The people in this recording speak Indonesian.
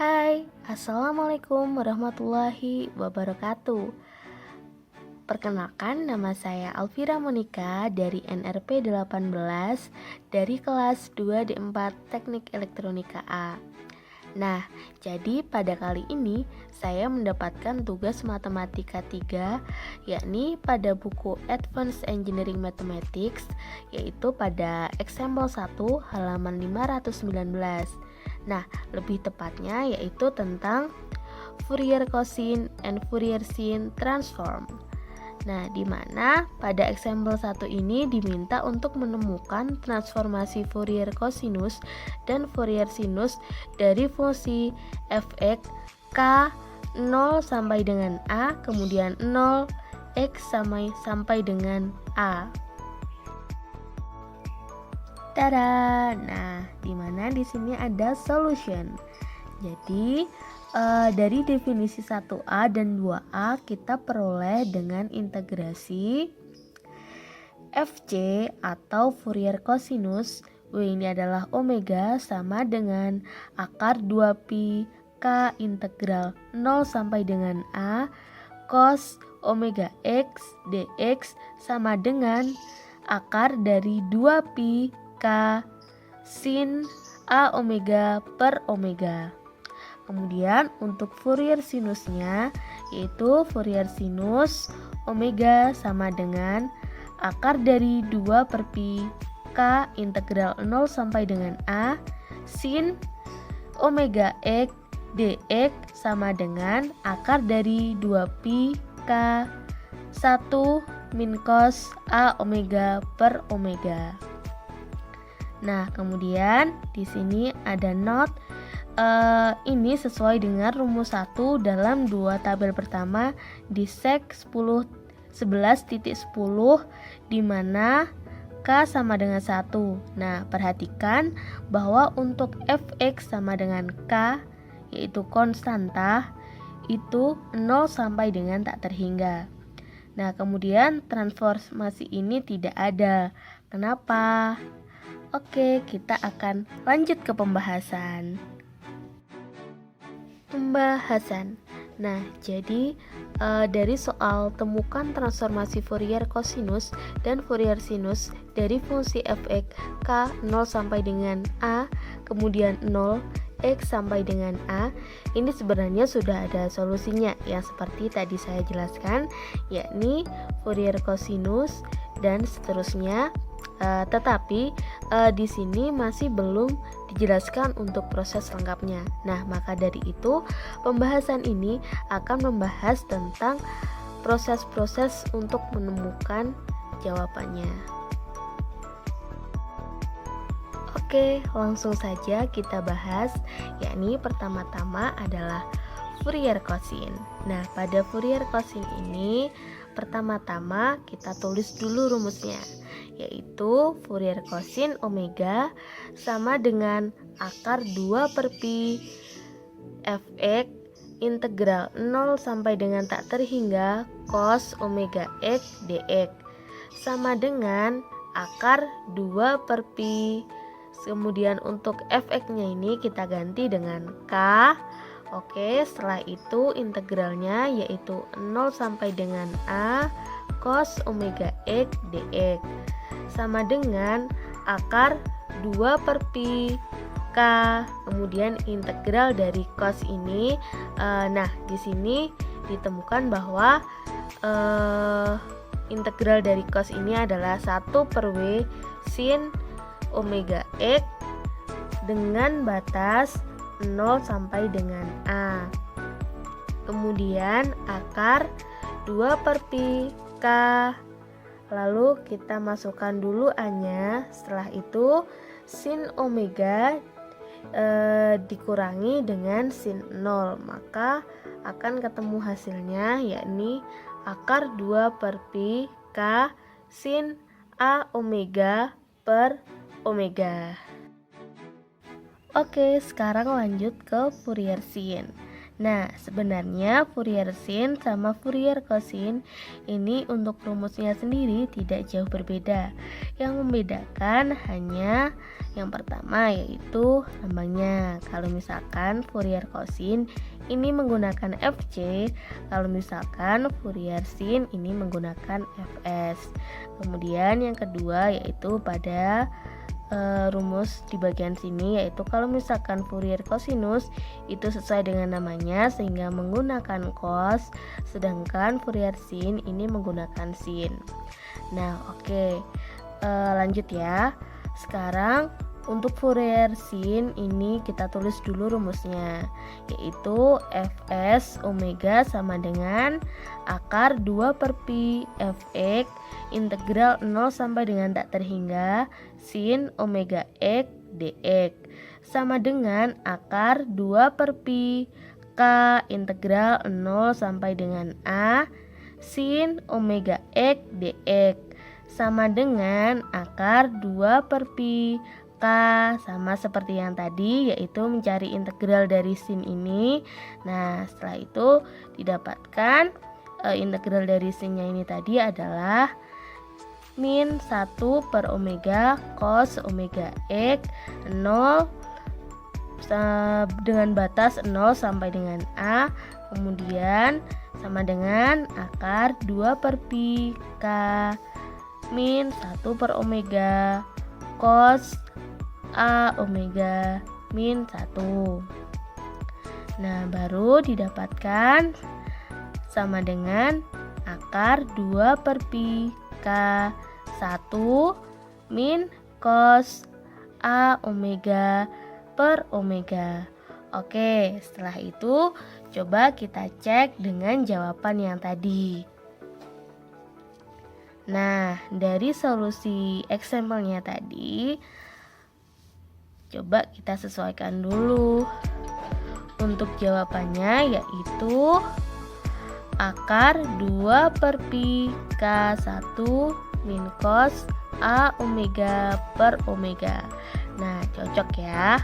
Hai, Assalamualaikum warahmatullahi wabarakatuh. Perkenalkan, nama saya Alvira Monika dari NRP 18 dari kelas 2D4 Teknik Elektronika A. Nah, jadi pada kali ini saya mendapatkan tugas matematika 3, yakni pada buku Advanced Engineering Mathematics, yaitu pada example 1 halaman 519. Nah, lebih tepatnya yaitu tentang Fourier cosine and Fourier sine transform. Nah, di mana pada example 1 ini diminta untuk menemukan transformasi Fourier cosinus dan Fourier sinus dari fungsi f(x) k 0 sampai dengan a, kemudian 0 x sampai dengan a. Tada. Nah, di mana di sini ada solution. Jadi dari definisi 1A dan 2A kita peroleh dengan integrasi Fc atau Fourier cosinus W ini adalah omega sama dengan akar 2pi K integral 0 sampai dengan A cos omega X dx sama dengan akar dari 2pi K sin A omega per omega. Kemudian untuk Fourier sinusnya yaitu Fourier sinus omega sama dengan akar dari 2 per pi K integral 0 sampai dengan A sin omega X dx sama dengan akar dari 2 pi K 1 min cos A omega per omega. Nah, kemudian di sini ada note. Ini sesuai dengan rumus 1 dalam 2 tabel pertama di sek 11.10 di mana K sama dengan 1. Nah, perhatikan bahwa untuk fx sama dengan K yaitu konstanta itu 0 sampai dengan tak terhingga. Nah, kemudian transformasi ini tidak ada. Kenapa? Oke, kita akan lanjut ke pembahasan. Nah, jadi dari soal temukan transformasi Fourier cosinus dan Fourier sinus dari fungsi fx k 0 sampai dengan a, kemudian 0 x sampai dengan a, ini sebenarnya sudah ada solusinya yang seperti tadi saya jelaskan, yakni Fourier cosinus dan seterusnya. Tetapi di sini masih belum dijelaskan untuk proses lengkapnya. Nah, maka dari itu pembahasan ini akan membahas tentang proses-proses untuk menemukan jawabannya. Oke, langsung saja kita bahas, yakni pertama-tama adalah Fourier cosine. Nah, pada Fourier cosine ini pertama-tama kita tulis dulu rumusnya, yaitu Fourier cosine omega sama dengan akar 2 per pi fx integral 0 sampai dengan tak terhingga cos omega x dx sama dengan akar 2 per pi. Kemudian untuk fx-nya ini kita ganti dengan k. Oke, setelah itu integralnya yaitu 0 sampai dengan a cos omega x dx sama dengan akar 2 per pi K. Kemudian integral dari cos ini, nah di sini ditemukan bahwa integral dari cos ini adalah 1 per W sin omega x dengan batas 0 sampai dengan A. Kemudian akar 2 per pi K. Lalu kita masukkan dulu A-nya. Setelah itu sin omega dikurangi dengan sin 0, maka akan ketemu hasilnya yakni akar 2 per pi K sin A omega per omega. Oke, sekarang lanjut ke Fourier sine. Nah, sebenarnya Fourier sin sama Fourier cosine ini untuk rumusnya sendiri tidak jauh berbeda. Yang membedakan hanya yang pertama yaitu lambangnya. Kalau misalkan Fourier cosine ini menggunakan FC, kalau misalkan Fourier sin ini menggunakan Fs. Kemudian yang kedua yaitu pada rumus di bagian sini, yaitu kalau misalkan Fourier cosinus itu sesuai dengan namanya sehingga menggunakan cos, sedangkan Fourier sin ini menggunakan sin. Nah, oke. Lanjut ya. Sekarang untuk Fourier sin ini kita tulis dulu rumusnya, yaitu Fs omega sama dengan akar 2 per pi Fx integral 0 sampai dengan tak terhingga sin omega x dx sama dengan akar 2 per pi k integral 0 sampai dengan a sin omega x dx sama dengan akar 2 per pi K, sama seperti yang tadi, yaitu mencari integral dari sin ini. Nah, setelah itu didapatkan integral dari sinnya ini tadi adalah min 1 per omega cos omega x 0 dengan batas 0 sampai dengan A, kemudian sama dengan akar 2 per pi K min 1 per omega cos A omega min 1. Nah, baru didapatkan sama dengan akar 2 per pi K 1 min cos A omega per omega. Oke, setelah itu coba kita cek dengan jawaban yang tadi. Nah, dari solusi example-nya tadi, coba kita sesuaikan dulu. Untuk jawabannya yaitu akar 2 per pi K 1 min cos A omega per omega. Nah, cocok ya.